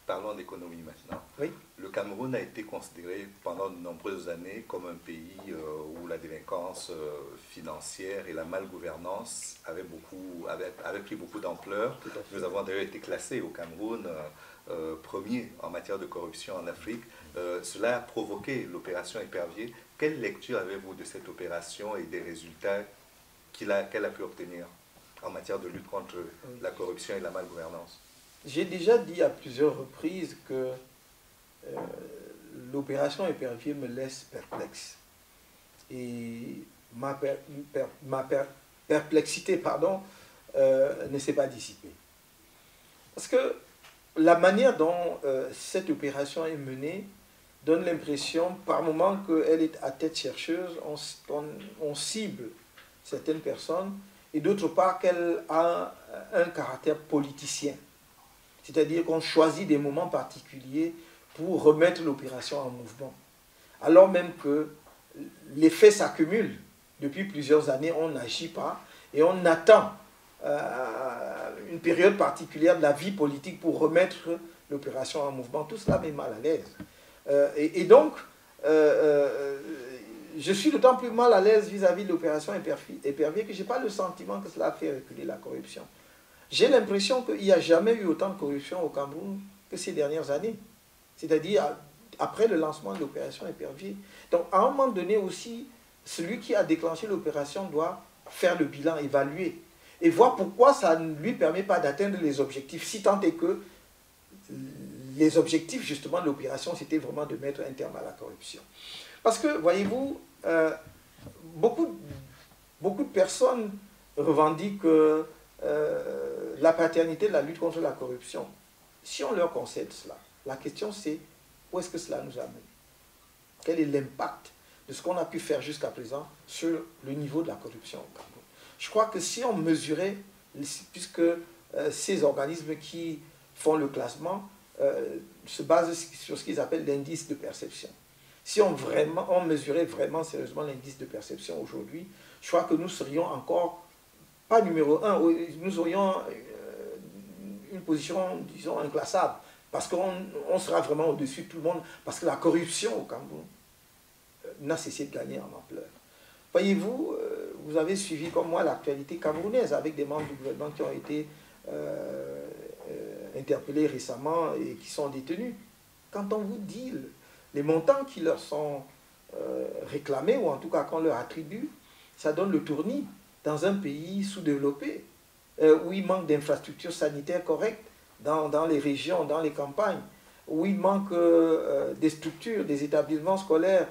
Parlons d'économie maintenant. Oui. Le Cameroun a été considéré pendant de nombreuses années comme un pays où la délinquance financière et la malgouvernance avaient pris beaucoup d'ampleur. Nous avons d'ailleurs été classés au Cameroun premier en matière de corruption en Afrique. Cela a provoqué l'opération Épervier. Quelle lecture avez-vous de cette opération et des résultats qu'elle a pu obtenir en matière de lutte contre la corruption et la malgouvernance? J'ai déjà dit à plusieurs reprises que l'opération Épervier me laisse perplexe. Et ma perplexité ne s'est pas dissipée. Parce que la manière dont cette opération est menée donne l'impression par moments qu'elle est à tête chercheuse, on cible certaines personnes, et d'autre part qu'elle a un caractère politicien. C'est-à-dire qu'on choisit des moments particuliers pour remettre l'opération en mouvement. Alors même que les faits s'accumulent. Depuis plusieurs années, on n'agit pas et on attend une période particulière de la vie politique pour remettre l'opération en mouvement. Tout cela met mal à l'aise. Et donc, je suis d'autant plus mal à l'aise vis-à-vis de l'opération Épervier que je n'ai pas le sentiment que cela a fait reculer la corruption. J'ai l'impression qu'il n'y a jamais eu autant de corruption au Cameroun que ces dernières années. C'est-à-dire après le lancement de l'opération Épervier. Donc à un moment donné aussi, celui qui a déclenché l'opération doit faire le bilan, évaluer, et voir pourquoi ça ne lui permet pas d'atteindre les objectifs, si tant est que les objectifs justement de l'opération, c'était vraiment de mettre un terme à la corruption. Parce que, voyez-vous, beaucoup de personnes revendiquent la paternité de la lutte contre la corruption. Si on leur concède cela, la question c'est où est-ce que cela nous amène? Quel est l'impact de ce qu'on a pu faire jusqu'à présent sur le niveau de la corruption au Cameroun? Je crois que si on mesurait, puisque ces organismes qui font le classement se basent sur ce qu'ils appellent l'indice de perception. Si on mesurait vraiment sérieusement l'indice de perception aujourd'hui, je crois que nous serions encore pas numéro 1, nous aurions une position, disons, inclassable, parce qu'on sera vraiment au-dessus de tout le monde, parce que la corruption au Cameroun n'a cessé de gagner en ampleur. Voyez-vous, vous avez suivi comme moi l'actualité camerounaise avec des membres du gouvernement qui ont été interpellés récemment et qui sont détenus. Quand on vous dit les montants qui leur sont réclamés, ou en tout cas qu'on leur attribue, ça donne le tournis dans un pays sous-développé, où il manque d'infrastructures sanitaires correctes, dans les régions, dans les campagnes, où il manque des structures, des établissements scolaires,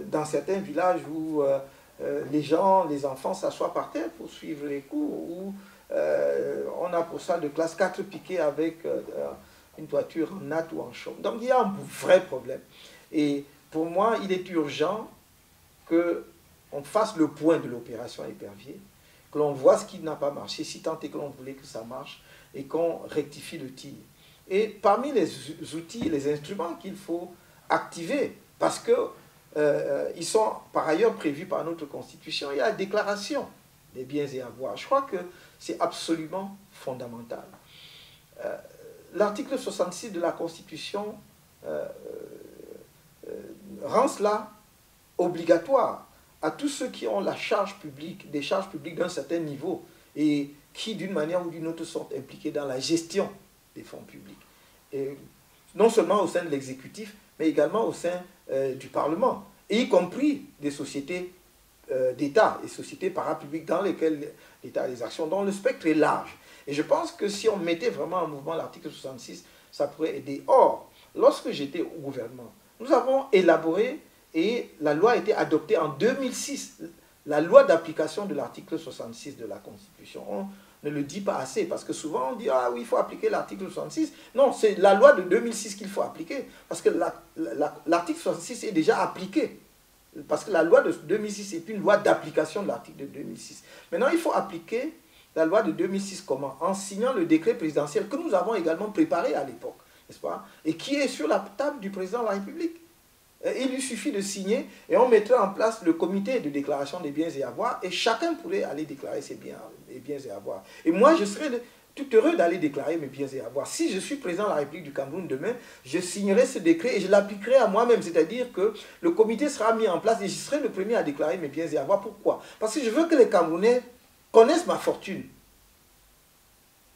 dans certains villages où les enfants s'assoient par terre pour suivre les cours, où on a pour salle de classe 4 piquets avec une toiture en natte ou en chaume. Donc il y a un vrai problème. Et pour moi, il est urgent qu'on fasse le point de l'opération Épervier, que l'on voit ce qui n'a pas marché, si tant est que l'on voulait que ça marche, et qu'on rectifie le tir. Et parmi les outils, les instruments qu'il faut activer, parce qu'ils sont par ailleurs prévus par notre Constitution, il y a la déclaration des biens et avoirs. Je crois que c'est absolument fondamental. L'article 66 de la Constitution rend cela obligatoire à tous ceux qui ont la charge publique, des charges publiques d'un certain niveau, et qui, d'une manière ou d'une autre, sont impliqués dans la gestion des fonds publics. Et non seulement au sein de l'exécutif, mais également au sein du Parlement, et y compris des sociétés d'État et sociétés parapubliques dans lesquelles l'État a des actions, dont le spectre est large. Et je pense que si on mettait vraiment en mouvement l'article 66, ça pourrait aider. Or, lorsque j'étais au gouvernement, nous avons élaboré, et la loi a été adoptée en 2006, la loi d'application de l'article 66 de la Constitution. On ne le dit pas assez, parce que souvent on dit « Ah oui, il faut appliquer l'article 66 ». Non, c'est la loi de 2006 qu'il faut appliquer, parce que l'article 66 est déjà appliqué. Parce que la loi de 2006 est une loi d'application de l'article de 2006. Maintenant, il faut appliquer la loi de 2006 comment? En signant le décret présidentiel que nous avons également préparé à l'époque, n'est-ce pas? Et qui est sur la table du président de la République. Il lui suffit de signer et on mettrait en place le comité de déclaration des biens et avoirs et chacun pourrait aller déclarer ses biens et avoirs. Et moi, je serais tout heureux d'aller déclarer mes biens et avoirs. Si je suis président de la République du Cameroun demain, je signerai ce décret et je l'appliquerai à moi-même. C'est-à-dire que le comité sera mis en place et je serai le premier à déclarer mes biens et avoirs. Pourquoi? Parce que je veux que les Camerounais connaissent ma fortune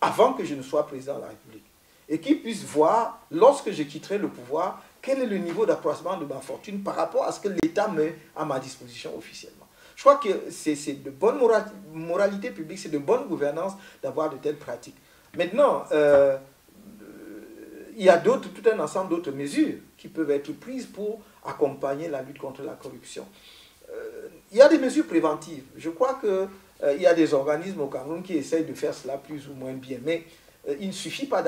avant que je ne sois président de la République. Et qu'ils puissent voir, lorsque je quitterai le pouvoir, quel est le niveau d'accroissement de ma fortune par rapport à ce que l'État met à ma disposition officiellement. Je crois que c'est de bonne moralité publique, c'est de bonne gouvernance d'avoir de telles pratiques. Maintenant, il y a tout un ensemble d'autres mesures qui peuvent être prises pour accompagner la lutte contre la corruption. Il y a des mesures préventives. Je crois qu'il y a des organismes au Cameroun qui essayent de faire cela plus ou moins bien, mais il ne suffit pas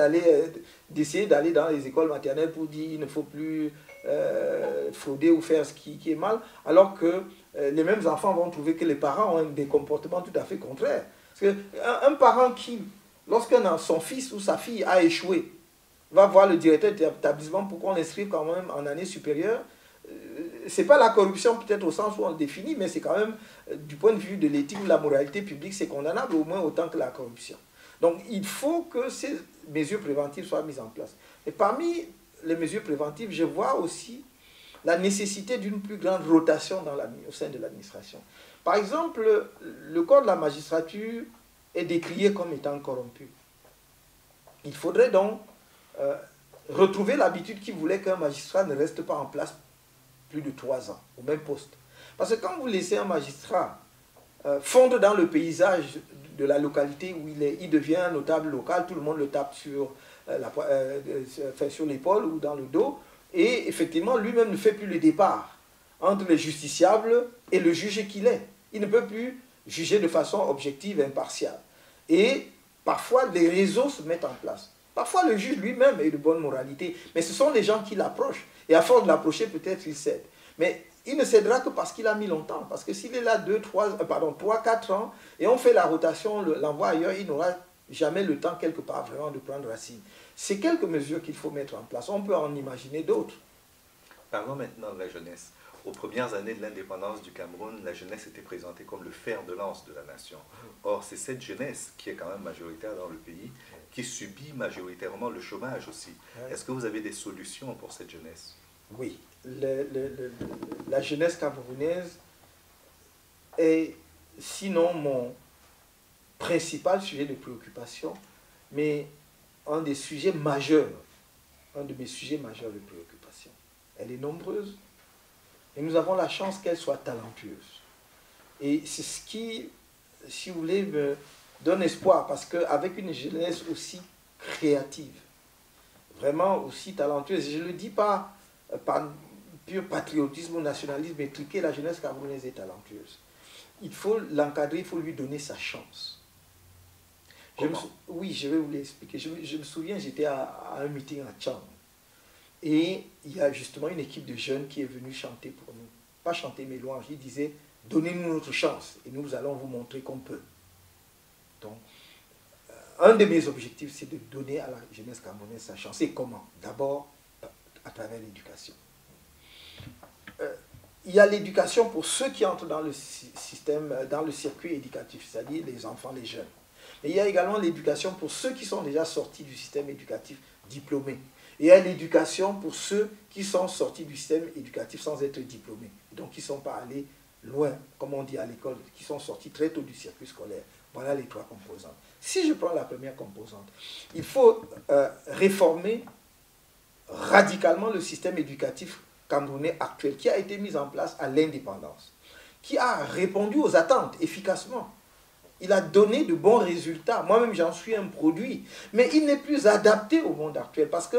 d'essayer d'aller dans les écoles maternelles pour dire qu'il ne faut plus frauder ou faire ce qui est mal, alors que les mêmes enfants vont trouver que les parents ont des comportements tout à fait contraires. Parce qu'un parent qui, lorsque son fils ou sa fille a échoué, va voir le directeur d'établissement pour qu'on l'inscrive quand même en année supérieure, ce n'est pas la corruption peut-être au sens où on le définit, mais c'est quand même, du point de vue de l'éthique ou de la moralité publique, c'est condamnable au moins autant que la corruption. Donc il faut que ces mesures préventives soient mises en place. Et parmi les mesures préventives, je vois aussi la nécessité d'une plus grande rotation au sein de l'administration. Par exemple, le corps de la magistrature est décrié comme étant corrompu. Il faudrait donc retrouver l'habitude qui voulait qu'un magistrat ne reste pas en place plus de 3 ans, au même poste. Parce que quand vous laissez un magistrat fondre dans le paysage de la localité où il devient un notable local, tout le monde le tape sur l'épaule ou dans le dos, et effectivement, lui-même ne fait plus le départ entre le justiciable et le juge qu'il est. Il ne peut plus juger de façon objective et impartiale. Et parfois, les réseaux se mettent en place. Parfois, le juge lui-même est de bonne moralité, mais ce sont les gens qui l'approchent. Et à force de l'approcher, peut-être il cède. Mais il ne cédera que parce qu'il a mis longtemps. Parce que s'il est là 3, 4 ans, et on fait la rotation, l'envoie ailleurs, il n'aura jamais le temps quelque part vraiment de prendre racine. C'est quelques mesures qu'il faut mettre en place. On peut en imaginer d'autres. Parlons maintenant de la jeunesse. Aux premières années de l'indépendance du Cameroun, la jeunesse était présentée comme le fer de lance de la nation. Or, c'est cette jeunesse qui est quand même majoritaire dans le pays, qui subit majoritairement le chômage aussi. Est-ce que vous avez des solutions pour cette jeunesse? Oui. La jeunesse camerounaise est sinon mon principal sujet de préoccupation, mais un des sujets majeurs, un de mes sujets majeurs de préoccupation. Elle est nombreuse et nous avons la chance qu'elle soit talentueuse. Et c'est ce qui, si vous voulez, me donne espoir, parce qu'avec une jeunesse aussi créative, vraiment aussi talentueuse, et je ne le dis pas par pur patriotisme ou nationalisme étriqué, la jeunesse camerounaise est talentueuse. Il faut l'encadrer, il faut lui donner sa chance. Oui, je vais vous l'expliquer. Je me souviens, j'étais à un meeting à Tchang. Et il y a justement une équipe de jeunes qui est venue chanter pour nous. Pas chanter mes louanges, ils disaient « Donnez-nous notre chance et nous allons vous montrer qu'on peut ». Donc, un de mes objectifs, c'est de donner à la jeunesse camerounaise sa chance. Et comment? D'abord, à travers l'éducation. Il y a l'éducation pour ceux qui entrent dans le système, dans le circuit éducatif, c'est-à-dire les enfants, les jeunes. Mais il y a également l'éducation pour ceux qui sont déjà sortis du système éducatif diplômé. Et il y a l'éducation pour ceux qui sont sortis du système éducatif sans être diplômés. Donc qui ne sont pas allés loin, comme on dit à l'école, qui sont sortis très tôt du circuit scolaire. Voilà les 3 composantes. Si je prends la première composante, il faut réformer radicalement le système éducatif camerounais actuel, qui a été mis en place à l'indépendance, qui a répondu aux attentes efficacement. Il a donné de bons résultats. Moi-même, j'en suis un produit. Mais il n'est plus adapté au monde actuel parce que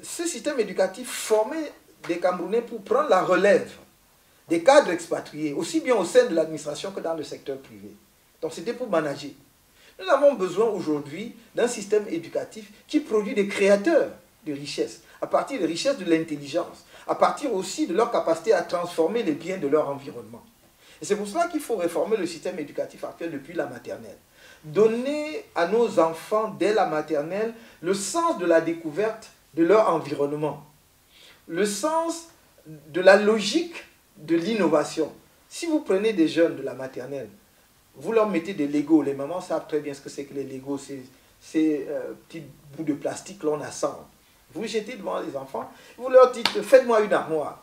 ce système éducatif formait des Camerounais pour prendre la relève des cadres expatriés, aussi bien au sein de l'administration que dans le secteur privé. Donc, c'était pour manager. Nous avons besoin aujourd'hui d'un système éducatif qui produit des créateurs de richesses, à partir des richesses de l'intelligence, à partir aussi de leur capacité à transformer les biens de leur environnement. Et c'est pour cela qu'il faut réformer le système éducatif actuel depuis la maternelle. Donner à nos enfants, dès la maternelle, le sens de la découverte de leur environnement, le sens de la logique de l'innovation. Si vous prenez des jeunes de la maternelle, Vous leur mettez des Legos. Les mamans savent très bien ce que c'est que les Legos. Ces petits bouts de plastique l'on assemble. Vous jetez devant les enfants. Vous leur dites, faites-moi une armoire.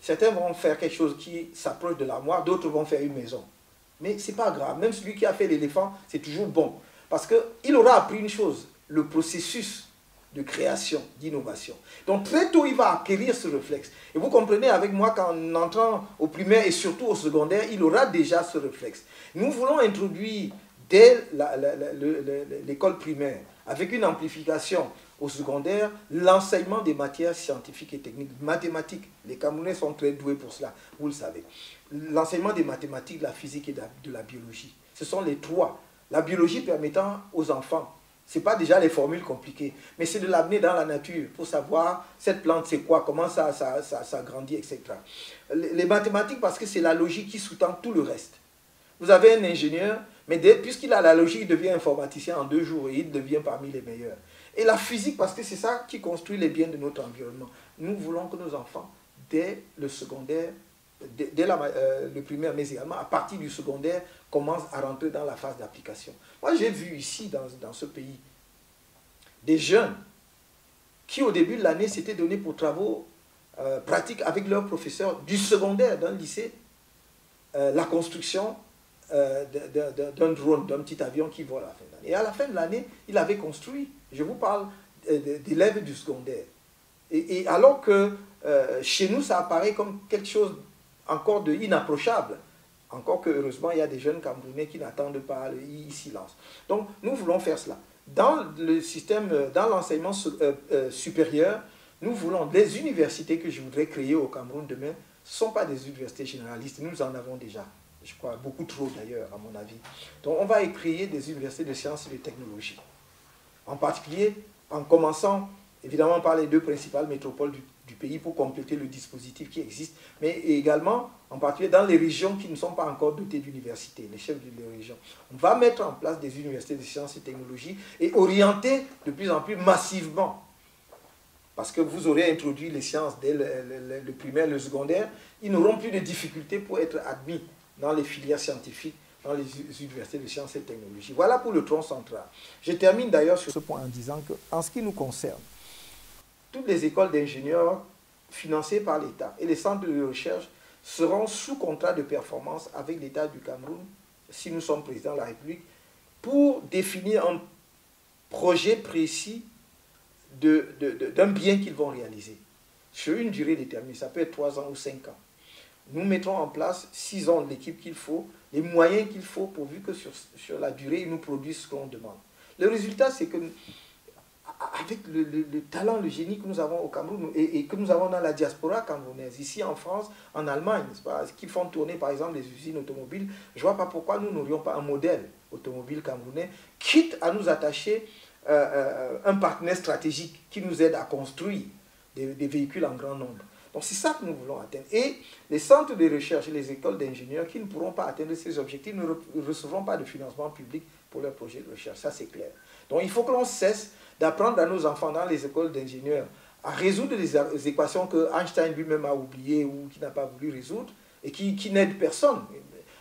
Certains vont faire quelque chose qui s'approche de l'armoire. D'autres vont faire une maison. Mais ce n'est pas grave. Même celui qui a fait l'éléphant, c'est toujours bon. Parce qu'il aura appris une chose. Le processus de création, d'innovation. Donc très tôt, il va acquérir ce réflexe. Et vous comprenez avec moi qu'en entrant au primaire et surtout au secondaire, il aura déjà ce réflexe. Nous voulons introduire dès l'école primaire, avec une amplification au secondaire, l'enseignement des matières scientifiques et techniques, mathématiques. Les Camerounais sont très doués pour cela, vous le savez. L'enseignement des mathématiques, de la physique et de la biologie. Ce sont les trois. La biologie permettant aux enfants, ce n'est pas déjà les formules compliquées, mais c'est de l'amener dans la nature pour savoir cette plante c'est quoi, comment ça grandit, etc. Les mathématiques parce que c'est la logique qui sous-tend tout le reste. Vous avez un ingénieur, mais puisqu'il a la logique, il devient informaticien en 2 jours et il devient parmi les meilleurs. Et la physique parce que c'est ça qui construit les biens de notre environnement. Nous voulons que nos enfants, dès le secondaire, dès le primaire, mais également à partir du secondaire, commencent à rentrer dans la phase d'application. Moi, j'ai vu ici, dans ce pays, des jeunes qui, au début de l'année, s'étaient donnés pour travaux pratiques avec leurs professeurs du secondaire, d'un lycée, la construction d'un drone, d'un petit avion qui vole à la fin de l'année. Et à la fin de l'année, il avait construit, je vous parle d'élèves du secondaire. Et alors que chez nous, ça apparaît comme quelque chose encore d'inapprochable. Encore que, heureusement, il y a des jeunes Camerounais qui n'attendent pas, ils s'y lancent. Donc, nous voulons faire cela. Dans le système, dans l'enseignement supérieur, nous voulons des universités que je voudrais créer au Cameroun demain. Ce ne sont pas des universités généralistes, nous en avons déjà. Je crois beaucoup trop d'ailleurs, à mon avis. Donc, on va créer des universités de sciences et de technologie. En particulier, en commençant évidemment par les 2 principales métropoles du pays pour compléter le dispositif qui existe, mais également, en particulier dans les régions qui ne sont pas encore dotées d'universités, les chefs de région. On va mettre en place des universités de sciences et technologies et orienter de plus en plus massivement. Parce que vous aurez introduit les sciences dès le primaire, le secondaire, ils n'auront plus de difficultés pour être admis dans les filières scientifiques, dans les universités de sciences et technologies. Voilà pour le tronc central. Je termine d'ailleurs sur ce point en disant qu'en ce qui nous concerne, toutes les écoles d'ingénieurs financées par l'État et les centres de recherche seront sous contrat de performance avec l'État du Cameroun, si nous sommes présidents de la République, pour définir un projet précis d'un bien qu'ils vont réaliser, sur une durée déterminée. Ça peut être 3 ans ou 5 ans. Nous mettrons en place, 6 ans, l'équipe qu'il faut, les moyens qu'il faut, pourvu que sur la durée, ils nous produisent ce qu'on demande. Le résultat, c'est que avec le talent, le génie que nous avons au Cameroun et que nous avons dans la diaspora camerounaise, ici en France, en Allemagne, n'est-ce pas, qui font tourner par exemple les usines automobiles, je ne vois pas pourquoi nous n'aurions pas un modèle automobile camerounais, quitte à nous attacher un partenaire stratégique qui nous aide à construire des véhicules en grand nombre. Donc c'est ça que nous voulons atteindre. Et les centres de recherche et les écoles d'ingénieurs qui ne pourront pas atteindre ces objectifs ne recevront pas de financement public pour leurs projets de recherche. Ça c'est clair. Donc il faut que l'on cesse d'apprendre à nos enfants dans les écoles d'ingénieurs à résoudre les équations que Einstein lui-même a oubliées ou qui n'a pas voulu résoudre et qui n'aident personne.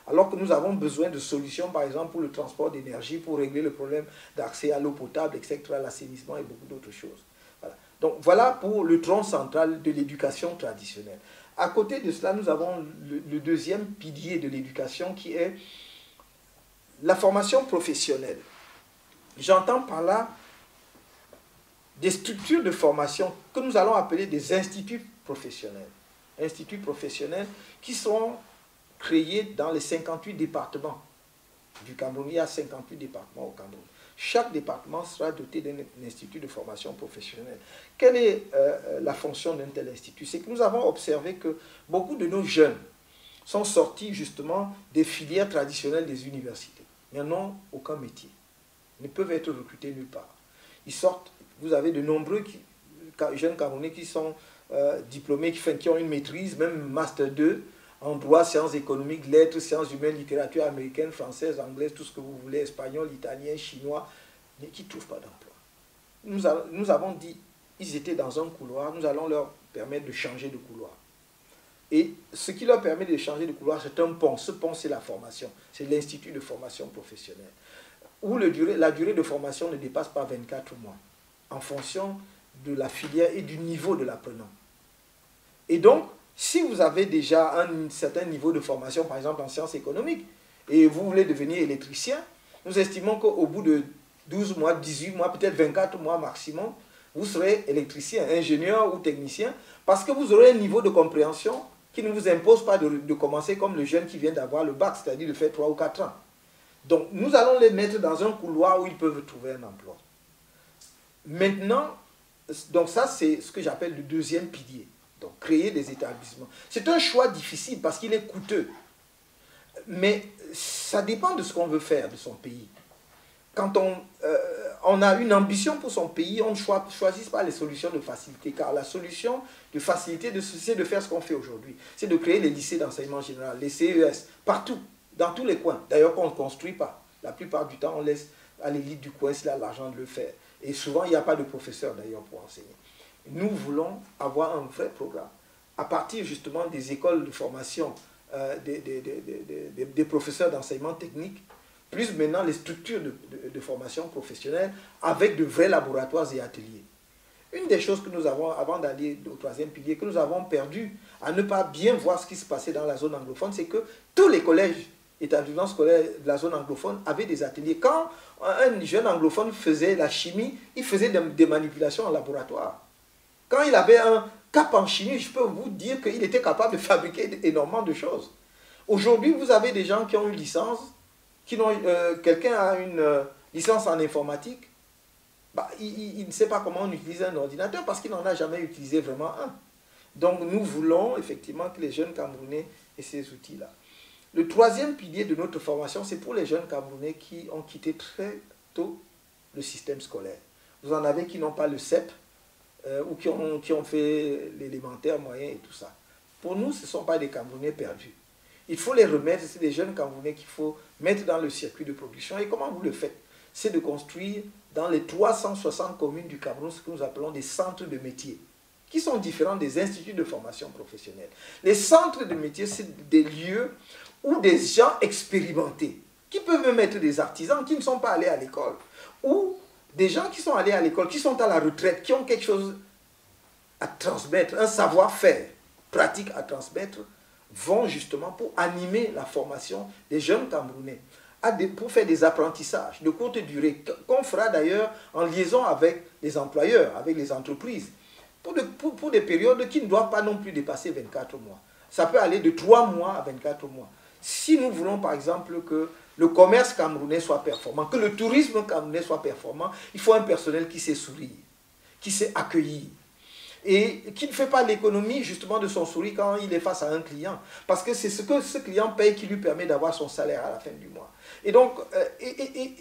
Alors que nous avons besoin de solutions, par exemple, pour le transport d'énergie, pour régler le problème d'accès à l'eau potable, etc., l'assainissement et beaucoup d'autres choses. Voilà. Donc voilà pour le tronc central de l'éducation traditionnelle. À côté de cela, nous avons le deuxième pilier de l'éducation qui est la formation professionnelle. J'entends par là des structures de formation que nous allons appeler des instituts professionnels. Instituts professionnels qui sont créés dans les 58 départements du Cameroun. Il y a 58 départements au Cameroun. Chaque département sera doté d'un institut de formation professionnelle. Quelle est la fonction d'un tel institut? C'est que nous avons observé que beaucoup de nos jeunes sont sortis justement des filières traditionnelles des universités. Ils n'ont aucun métier. Ils ne peuvent être recrutés nulle part. Ils sortent. Vous avez de nombreux jeunes Camerounais qui sont diplômés, qui ont une maîtrise, même Master 2, en droit, sciences économiques, lettres, sciences humaines, littérature américaine, française, anglaise, tout ce que vous voulez, espagnol, italien, chinois, mais qui ne trouvent pas d'emploi. Nous avons dit, ils étaient dans un couloir, nous allons leur permettre de changer de couloir. Et ce qui leur permet de changer de couloir, c'est un pont. Ce pont, c'est la formation. C'est l'Institut de formation professionnelle, où la durée de formation ne dépasse pas 24 mois, en fonction de la filière et du niveau de l'apprenant. Et donc, si vous avez déjà un certain niveau de formation, par exemple en sciences économiques, et vous voulez devenir électricien, nous estimons qu'au bout de 12 mois, 18 mois, peut-être 24 mois maximum, vous serez électricien, ingénieur ou technicien, parce que vous aurez un niveau de compréhension qui ne vous impose pas de commencer comme le jeune qui vient d'avoir le bac, c'est-à-dire de faire 3 ou 4 ans. Donc, nous allons les mettre dans un couloir où ils peuvent trouver un emploi. Maintenant, donc ça, c'est ce que j'appelle le deuxième pilier. Donc, créer des établissements. C'est un choix difficile parce qu'il est coûteux. Mais ça dépend de ce qu'on veut faire de son pays. Quand on a une ambition pour son pays, on ne choisit pas les solutions de facilité. Car la solution de facilité, c'est de faire ce qu'on fait aujourd'hui. C'est de créer les lycées d'enseignement général, les CES, partout, dans tous les coins. D'ailleurs, qu'on ne construit pas. La plupart du temps, on laisse à l'élite du coin s'il a l'argent de le faire. Et souvent, il n'y a pas de professeur d'ailleurs pour enseigner. Nous voulons avoir un vrai programme. À partir justement des écoles de formation, des professeurs d'enseignement technique, plus maintenant les structures de formation professionnelle avec de vrais laboratoires et ateliers. Une des choses que nous avons, avant d'aller au troisième pilier, que nous avons perdu à ne pas bien voir ce qui se passait dans la zone anglophone, c'est que tous les collèges, établissements scolaires de la zone anglophone avaient des ateliers. Quand un jeune anglophone faisait la chimie, il faisait des manipulations en laboratoire. Quand il avait un cap en chimie, je peux vous dire qu'il était capable de fabriquer énormément de choses. Aujourd'hui, vous avez des gens qui ont une licence, quelqu'un a une licence en informatique, bah, il ne sait pas comment on utilise un ordinateur parce qu'il n'en a jamais utilisé vraiment un. Donc nous voulons effectivement que les jeunes Camerounais aient ces outils-là. Le troisième pilier de notre formation, c'est pour les jeunes Camerounais qui ont quitté très tôt le système scolaire. Vous en avez qui n'ont pas le CEP, ou qui ont fait l'élémentaire, moyen et tout ça. Pour nous, ce ne sont pas des Camerounais perdus. Il faut les remettre, c'est des jeunes Camerounais qu'il faut mettre dans le circuit de production. Et comment vous le faites? C'est de construire dans les 360 communes du Cameroun ce que nous appelons des centres de métiers, qui sont différents des instituts de formation professionnelle. Les centres de métiers, c'est des lieux où des gens expérimentés, qui peuvent même être des artisans qui ne sont pas allés à l'école, ou des gens qui sont allés à l'école, qui sont à la retraite, qui ont quelque chose à transmettre, un savoir-faire pratique à transmettre, vont justement pour animer la formation des jeunes Camerounais, pour faire des apprentissages de courte durée, qu'on fera d'ailleurs en liaison avec les employeurs, avec les entreprises, pour des périodes qui ne doivent pas non plus dépasser 24 mois. Ça peut aller de 3 mois à 24 mois. Si nous voulons par exemple que le commerce camerounais soit performant, que le tourisme camerounais soit performant, il faut un personnel qui sait sourire, qui sait accueillir, et qui ne fait pas l'économie justement de son sourire quand il est face à un client. Parce que c'est ce que ce client paye qui lui permet d'avoir son salaire à la fin du mois. Et donc,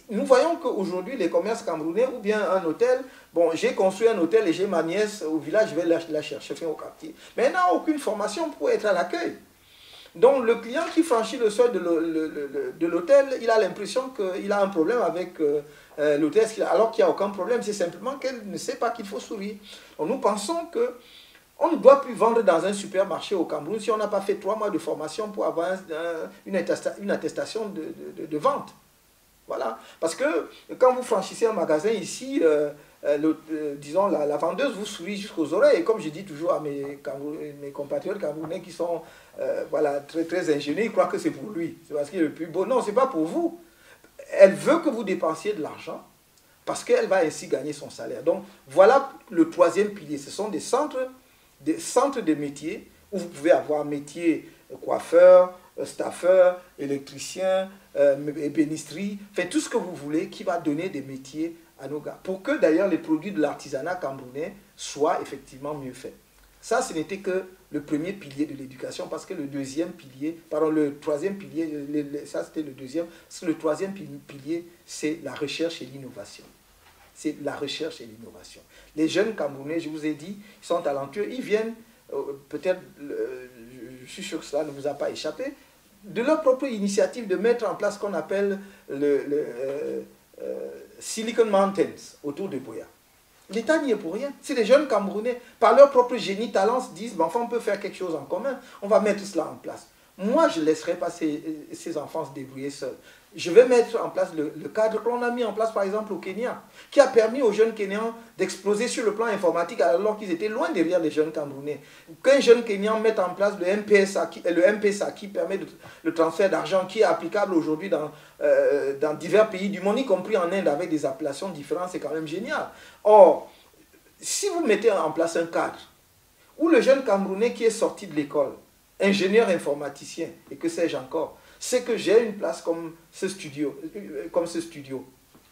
nous voyons qu'aujourd'hui, les commerces camerounais, ou bien un hôtel, bon, j'ai construit un hôtel et j'ai ma nièce au village, je vais la chercher au quartier. Mais elle n'a aucune formation pour être à l'accueil. Donc, le client qui franchit le seuil de l'hôtel, il a l'impression qu'il a un problème avec l'hôtel, alors qu'il n'y a aucun problème. C'est simplement qu'elle ne sait pas qu'il faut sourire. Donc, nous pensons qu'on ne doit plus vendre dans un supermarché au Cameroun si on n'a pas fait 3 mois de formation pour avoir une attestation de vente. Voilà. Parce que quand vous franchissez un magasin ici, disons, la vendeuse vous sourit jusqu'aux oreilles. Et comme je dis toujours à mes compatriotes camerounais qui sont voilà, très, très ingénieux, ils croient que c'est pour lui. C'est parce qu'il est le plus beau. Non, ce n'est pas pour vous. Elle veut que vous dépensiez de l'argent parce qu'elle va ainsi gagner son salaire. Donc, voilà le troisième pilier. Ce sont des centres de métiers où vous pouvez avoir métier coiffeur, staffeur, électricien, ébénisterie, faites tout ce que vous voulez qui va donner des métiers à nos gars. Pour que d'ailleurs les produits de l'artisanat camerounais soient effectivement mieux faits. Ça, ce n'était que le premier pilier de l'éducation, parce que le deuxième pilier, pardon, le troisième pilier, ça c'était le deuxième, parce que le troisième pilier, c'est la recherche et l'innovation. C'est la recherche et l'innovation. Les jeunes Camerounais, je vous ai dit, ils sont talentueux, ils viennent, peut-être, je suis sûr que cela ne vous a pas échappé, de leur propre initiative de mettre en place ce qu'on appelle Silicon Mountains autour de Buea. L'État n'y est pour rien. Si les jeunes Camerounais, par leur propre génie, talent, se disent, enfin, on peut faire quelque chose en commun, on va mettre cela en place. Moi, je ne laisserai pas ces enfants se débrouiller seuls. Je vais mettre en place le cadre que l'on a mis en place, par exemple, au Kenya, qui a permis aux jeunes Kenyans d'exploser sur le plan informatique alors qu'ils étaient loin derrière les jeunes Camerounais. Qu'un jeune Kenyan mette en place le M-Pesa qui permet le transfert d'argent qui est applicable aujourd'hui dans divers pays du monde, y compris en Inde, avec des appellations différentes, c'est quand même génial. Or, si vous mettez en place un cadre où le jeune Camerounais qui est sorti de l'école, ingénieur informaticien, et que sais-je encore, c'est que j'ai une place comme ce studio.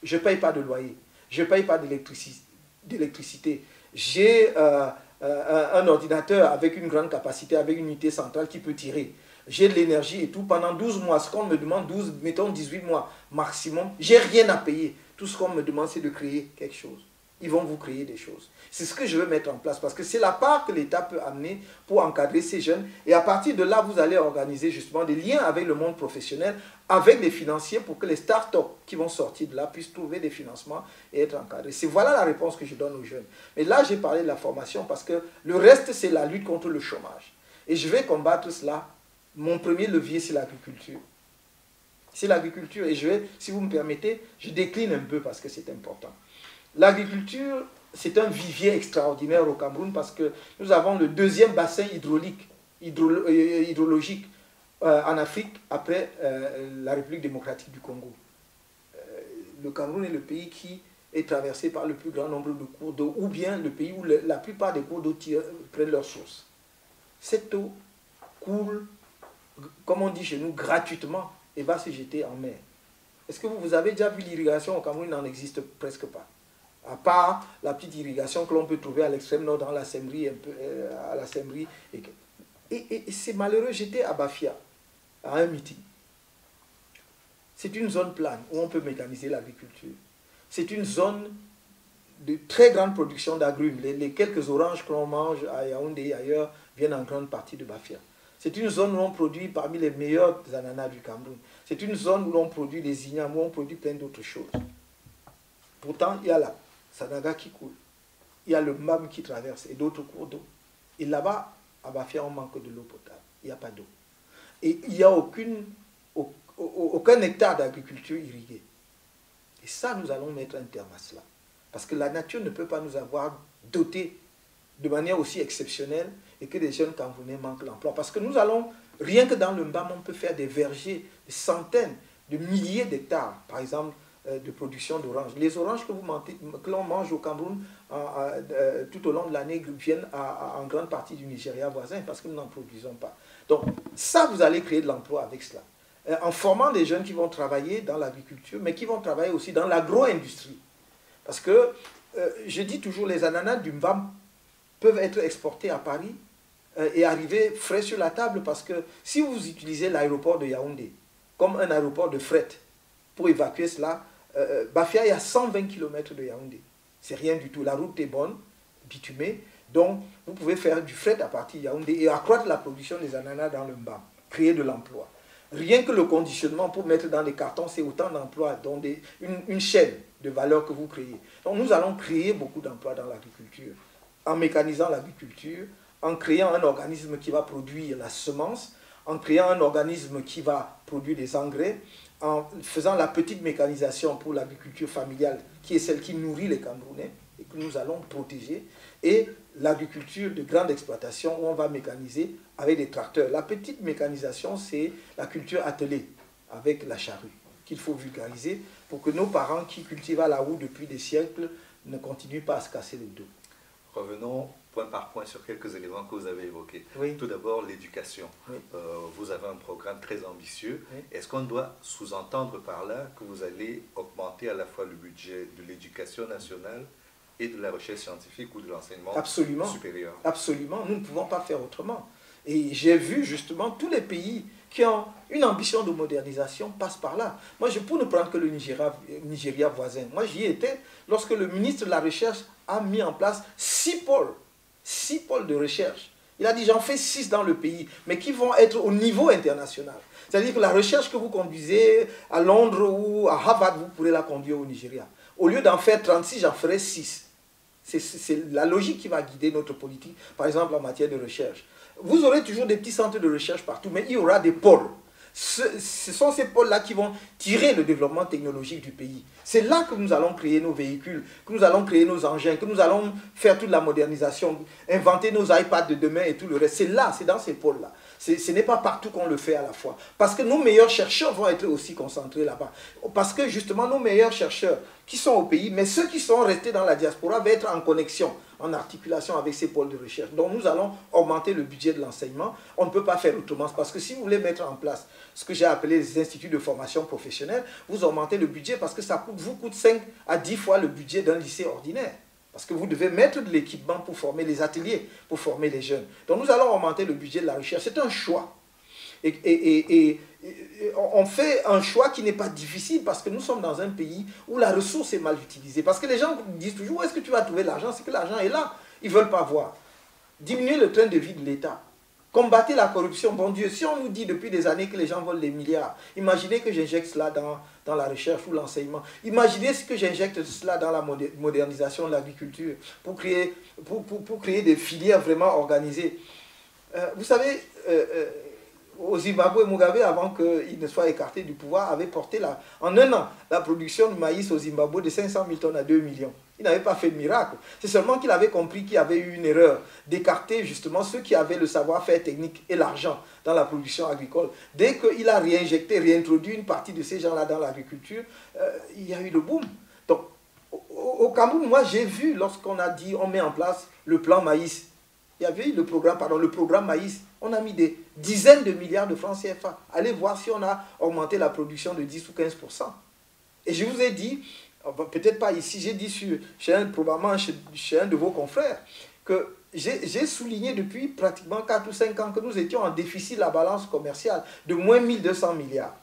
Je ne paye pas de loyer, je ne paye pas d'électricité. J'ai un ordinateur avec une grande capacité, avec une unité centrale qui peut tirer. J'ai de l'énergie et tout. Pendant 12 mois, ce qu'on me demande, 12, mettons 18 mois maximum, j'ai rien à payer. Tout ce qu'on me demande, c'est de créer quelque chose. Ils vont vous créer des choses. C'est ce que je veux mettre en place parce que c'est la part que l'État peut amener pour encadrer ces jeunes. Et à partir de là, vous allez organiser justement des liens avec le monde professionnel, avec les financiers pour que les start-up qui vont sortir de là puissent trouver des financements et être encadrés. Voilà la réponse que je donne aux jeunes. Mais là, j'ai parlé de la formation parce que le reste, c'est la lutte contre le chômage. Et je vais combattre cela. Mon premier levier, c'est l'agriculture. C'est l'agriculture. Et je vais, si vous me permettez, je décline un peu parce que c'est important. L'agriculture, c'est un vivier extraordinaire au Cameroun parce que nous avons le deuxième bassin hydrologique en Afrique après la République démocratique du Congo. Le Cameroun est le pays qui est traversé par le plus grand nombre de cours d'eau ou bien le pays où la plupart des cours d'eau prennent leur source. Cette eau coule, comme on dit chez nous, gratuitement et va se jeter en mer. Est-ce que vous avez déjà vu l'irrigation au Cameroun? Il n'en existe presque pas. À part la petite irrigation que l'on peut trouver à l'extrême nord, dans la Sembrie, à la Sembrie. Et c'est malheureux, j'étais à Bafia, à un meeting. C'est une zone plane où on peut mécaniser l'agriculture. C'est une zone de très grande production d'agrumes. Les quelques oranges que l'on mange à Yaoundé et ailleurs viennent en grande partie de Bafia. C'est une zone où on produit parmi les meilleurs ananas du Cameroun. C'est une zone où l'on produit des ignames, où on produit plein d'autres choses. Pourtant, il y a la Sanaga qui coule. Il y a le Mam qui traverse et d'autres cours d'eau. Et là-bas, à Bafia, on manque de l'eau potable. Il n'y a pas d'eau. Et il n'y a aucun hectare d'agriculture irriguée. Et ça, nous allons mettre un terme à cela. Parce que la nature ne peut pas nous avoir dotés de manière aussi exceptionnelle et que les jeunes Camerounais manquent l'emploi. Parce que nous allons, rien que dans le Mbam, on peut faire des vergers, des centaines, de milliers d'hectares, par exemple, de production d'oranges. Les oranges que l'on mange au Cameroun tout au long de l'année viennent en grande partie du Nigeria voisin parce que nous n'en produisons pas. Donc ça, vous allez créer de l'emploi avec cela. En formant des jeunes qui vont travailler dans l'agriculture, mais qui vont travailler aussi dans l'agro-industrie. Parce que, je dis toujours, les ananas du Mbam peuvent être exportés à Paris et arriver frais sur la table parce que si vous utilisez l'aéroport de Yaoundé comme un aéroport de fret pour évacuer cela, Bafia est à 120 km de Yaoundé. C'est rien du tout. La route est bonne, bitumée. Donc, vous pouvez faire du fret à partir de Yaoundé et accroître la production des ananas dans le Mbam. Créer de l'emploi. Rien que le conditionnement pour mettre dans les cartons, c'est autant d'emplois, donc une chaîne de valeur que vous créez. Donc, nous allons créer beaucoup d'emplois dans l'agriculture. En mécanisant l'agriculture, en créant un organisme qui va produire la semence, en créant un organisme qui va produire des engrais, en faisant la petite mécanisation pour l'agriculture familiale, qui est celle qui nourrit les Camerounais, et que nous allons protéger, et l'agriculture de grande exploitation, où on va mécaniser avec des tracteurs. La petite mécanisation, c'est la culture attelée, avec la charrue, qu'il faut vulgariser, pour que nos parents qui cultivent à la houe depuis des siècles ne continuent pas à se casser le dos. Revenons point par point sur quelques éléments que vous avez évoqués. Oui. Tout d'abord, l'éducation. Oui. Vous avez un programme très ambitieux. Oui. Est-ce qu'on doit sous-entendre par là que vous allez augmenter à la fois le budget de l'éducation nationale et de la recherche scientifique ou de l'enseignement supérieur? Absolument. Nous ne pouvons pas faire autrement. Et j'ai vu justement tous les pays qui ont une ambition de modernisation passent par là. Moi, pour ne prendre que le Nigeria voisin, moi j'y étais lorsque le ministre de la Recherche a mis en place 6 pôles de recherche. Il a dit, j'en fais 6 dans le pays, mais qui vont être au niveau international. C'est-à-dire que la recherche que vous conduisez à Londres ou à Harvard, vous pourrez la conduire au Nigeria. Au lieu d'en faire 36, j'en ferai 6. C'est la logique qui va guider notre politique, par exemple en matière de recherche. Vous aurez toujours des petits centres de recherche partout, mais il y aura des pôles. Ce sont ces pôles-là qui vont tirer le développement technologique du pays. C'est là que nous allons créer nos véhicules, que nous allons créer nos engins, que nous allons faire toute la modernisation, inventer nos iPads de demain et tout le reste. C'est là, c'est dans ces pôles-là. Ce n'est pas partout qu'on le fait à la fois. Parce que nos meilleurs chercheurs vont être aussi concentrés là-bas. Parce que justement, nos meilleurs chercheurs qui sont au pays, mais ceux qui sont restés dans la diaspora vont être en connexion, en articulation avec ces pôles de recherche. Donc nous allons augmenter le budget de l'enseignement. On ne peut pas faire autrement. Parce que si vous voulez mettre en place ce que j'ai appelé les instituts de formation professionnelle, vous augmentez le budget parce que ça vous coûte 5 à 10 fois le budget d'un lycée ordinaire. Parce que vous devez mettre de l'équipement pour former les ateliers, pour former les jeunes. Donc nous allons augmenter le budget de la recherche. C'est un choix. Et on fait un choix qui n'est pas difficile parce que nous sommes dans un pays où la ressource est mal utilisée. Parce que les gens disent toujours, où est-ce que tu vas trouver l'argent? C'est que l'argent est là. Ils ne veulent pas voir. Diminuer le train de vie de l'État. Combattez la corruption. Bon Dieu, si on nous dit depuis des années que les gens volent des milliards, imaginez que j'injecte cela dans la recherche ou l'enseignement. Imaginez ce que j'injecte cela dans la modernisation de l'agriculture pour créer des filières vraiment organisées. Vous savez, au Zimbabwe, Mugabe, avant qu'il ne soit écarté du pouvoir, avait porté en un an la production de maïs au Zimbabwe de 500 000 tonnes à 2 millions. Il n'avait pas fait de miracle. C'est seulement qu'il avait compris qu'il y avait eu une erreur d'écarter justement ceux qui avaient le savoir-faire technique et l'argent dans la production agricole. Dès qu'il a réintroduit une partie de ces gens-là dans l'agriculture, il y a eu le boom. Donc, au Cameroun, moi j'ai vu lorsqu'on a dit on met en place le plan maïs. Il y avait eu le programme maïs. On a mis des dizaines de milliards de francs CFA. Allez voir si on a augmenté la production de 10 ou 15%. Et je vous ai dit, peut-être pas ici, j'ai dit probablement chez un de vos confrères, que j'ai souligné depuis pratiquement 4 ou 5 ans que nous étions en déficit de la balance commerciale de moins 1200 milliards.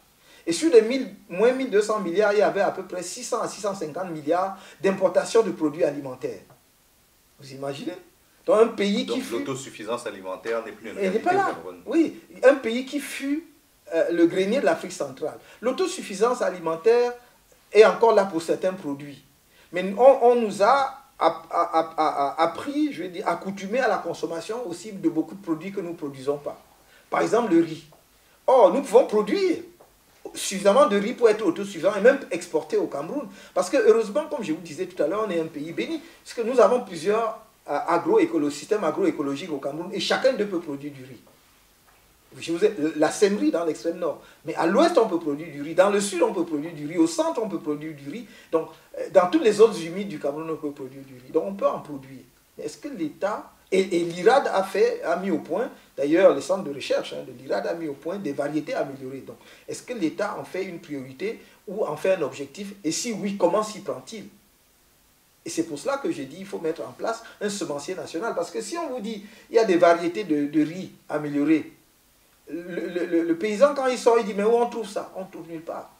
Et sur les moins 1200 milliards, il y avait à peu près 600 à 650 milliards d'importation de produits alimentaires. Vous imaginez? Dans un pays donc l'autosuffisance alimentaire n'est plus une réalité au Cameroun. Oui, un pays qui fut le grenier de l'Afrique centrale. L'autosuffisance alimentaire est encore là pour certains produits. Mais on nous a appris, je vais dire, accoutumés à la consommation aussi de beaucoup de produits que nous ne produisons pas. Par exemple, le riz. Or, nous pouvons produire suffisamment de riz pour être autosuffisant et même exporter au Cameroun. Parce que, heureusement, comme je vous disais tout à l'heure, on est un pays béni. Parce que nous avons plusieurs systèmes agroécologiques au Cameroun et chacun d'eux peut produire du riz. La seinerie dans l'extrême nord. Mais à l'ouest, on peut produire du riz. Dans le sud, on peut produire du riz. Au centre, on peut produire du riz. Donc, dans toutes les zones humides du Cameroun, on peut produire du riz. Donc, on peut en produire. Mais est-ce que l'État... Et l'IRAD a mis au point, d'ailleurs, le centre de recherche de l'IRAD a mis au point des variétés améliorées. Donc, est-ce que l'État en fait une priorité ou en fait un objectif? Et si oui, comment s'y prend-il? Et c'est pour cela que j'ai dit qu'il faut mettre en place un semencier national. Parce que si on vous dit il y a des variétés de riz améliorées, le paysan, quand il sort, il dit mais où on trouve ça? On ne trouve nulle part.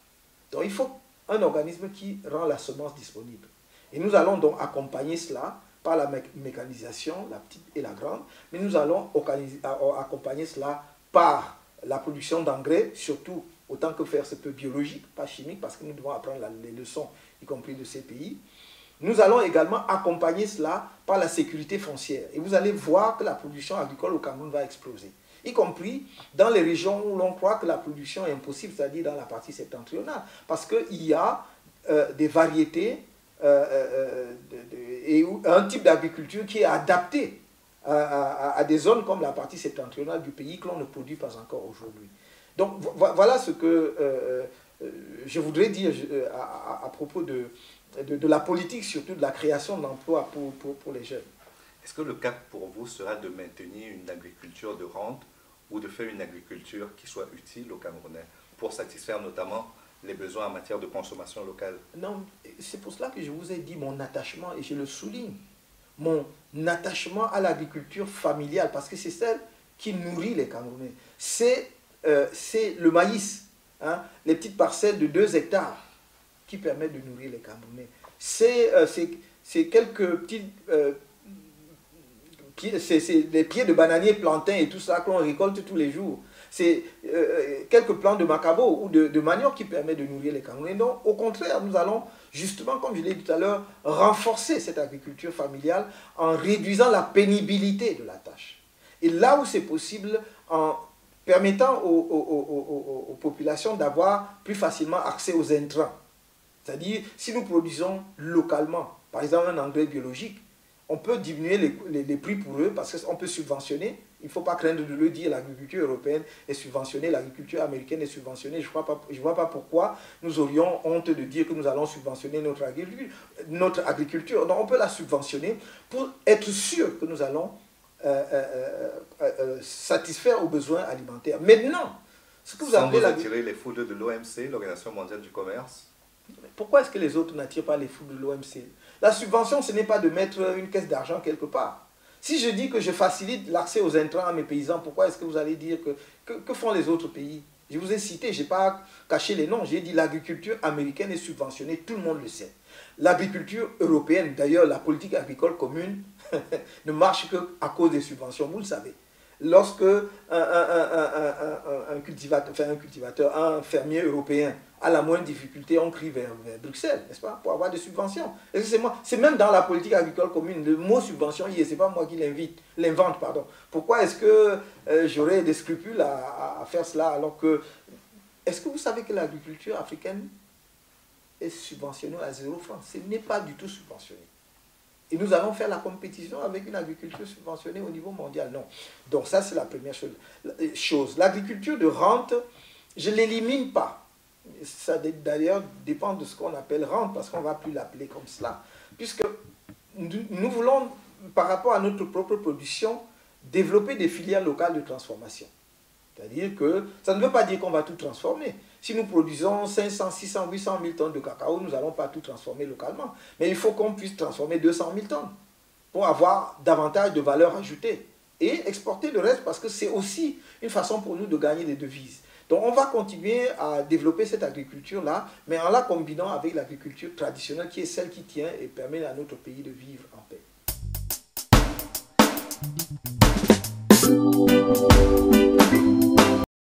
Donc il faut un organisme qui rend la semence disponible. Et nous allons donc accompagner cela par la mécanisation, la petite et la grande, mais nous allons accompagner cela par la production d'engrais, surtout autant que faire ce peu biologique, pas chimique, parce que nous devons apprendre les leçons, y compris de ces pays. Nous allons également accompagner cela par la sécurité foncière. Et vous allez voir que la production agricole au Cameroun va exploser. Y compris dans les régions où l'on croit que la production est impossible, c'est-à-dire dans la partie septentrionale. Parce qu'il y a des variétés et un type d'agriculture qui est adapté à des zones comme la partie septentrionale du pays que l'on ne produit pas encore aujourd'hui. Donc voilà ce que je voudrais dire à propos de la politique, surtout de la création d'emplois pour les jeunes. Est-ce que le cap pour vous sera de maintenir une agriculture de rente ou de faire une agriculture qui soit utile aux Camerounais pour satisfaire notamment les besoins en matière de consommation locale? Non, c'est pour cela que je vous ai dit mon attachement, et je le souligne, mon attachement à l'agriculture familiale, parce que c'est celle qui nourrit les Camerounais. C'est le maïs, hein, les petites parcelles de 2 hectares qui permettent de nourrir les Camerounais. C'est quelques petits... c'est les pieds de bananiers, plantains et tout ça que l'on récolte tous les jours. C'est quelques plants de macabo ou de manioc qui permettent de nourrir les Camerounais. Donc, au contraire, nous allons justement, comme je l'ai dit tout à l'heure, renforcer cette agriculture familiale en réduisant la pénibilité de la tâche. Et là où c'est possible, en permettant aux populations d'avoir plus facilement accès aux intrants. C'est-à-dire, si nous produisons localement, par exemple un engrais biologique, on peut diminuer les prix pour eux parce qu'on peut subventionner. Il ne faut pas craindre de le dire, l'agriculture européenne est subventionnée, l'agriculture américaine est subventionnée. Je ne vois pas pourquoi nous aurions honte de dire que nous allons subventionner notre agriculture. Donc on peut la subventionner pour être sûr que nous allons satisfaire aux besoins alimentaires. Maintenant, ce que vous Sans appelez vous attirer les foudres de l'OMC, l'Organisation mondiale du commerce. Pourquoi est-ce que les autres n'attirent pas les foudres de l'OMC? La subvention, ce n'est pas de mettre une caisse d'argent quelque part. Si je dis que je facilite l'accès aux intrants à mes paysans, pourquoi est-ce que vous allez dire que font les autres pays? Je vous ai cité, je n'ai pas caché les noms, j'ai dit l'agriculture américaine est subventionnée, tout le monde le sait. L'agriculture européenne, d'ailleurs la politique agricole commune, ne marche qu'à cause des subventions, vous le savez. Lorsque un fermier européen a la moindre difficulté, on crie vers Bruxelles, n'est-ce pas, pour avoir des subventions. C'est même dans la politique agricole commune, le mot subvention, ce n'est pas moi qui l'invente, pardon. Pourquoi est-ce que j'aurais des scrupules à faire cela alors que... Est-ce que vous savez que l'agriculture africaine est subventionnée à 0 francs? Ce n'est pas du tout subventionné. Et nous allons faire la compétition avec une agriculture subventionnée au niveau mondial. Non. Donc ça, c'est la première chose. L'agriculture de rente, je ne l'élimine pas. Ça d'ailleurs dépend de ce qu'on appelle rente, parce qu'on ne va plus l'appeler comme cela. Puisque nous voulons, par rapport à notre propre production, développer des filières locales de transformation. C'est-à-dire que ça ne veut pas dire qu'on va tout transformer. Si nous produisons 500, 600, 800 000 tonnes de cacao, nous n'allons pas tout transformer localement. Mais il faut qu'on puisse transformer 200 000 tonnes pour avoir davantage de valeur ajoutée et exporter le reste parce que c'est aussi une façon pour nous de gagner des devises. Donc on va continuer à développer cette agriculture-là, mais en la combinant avec l'agriculture traditionnelle qui est celle qui tient et permet à notre pays de vivre en paix.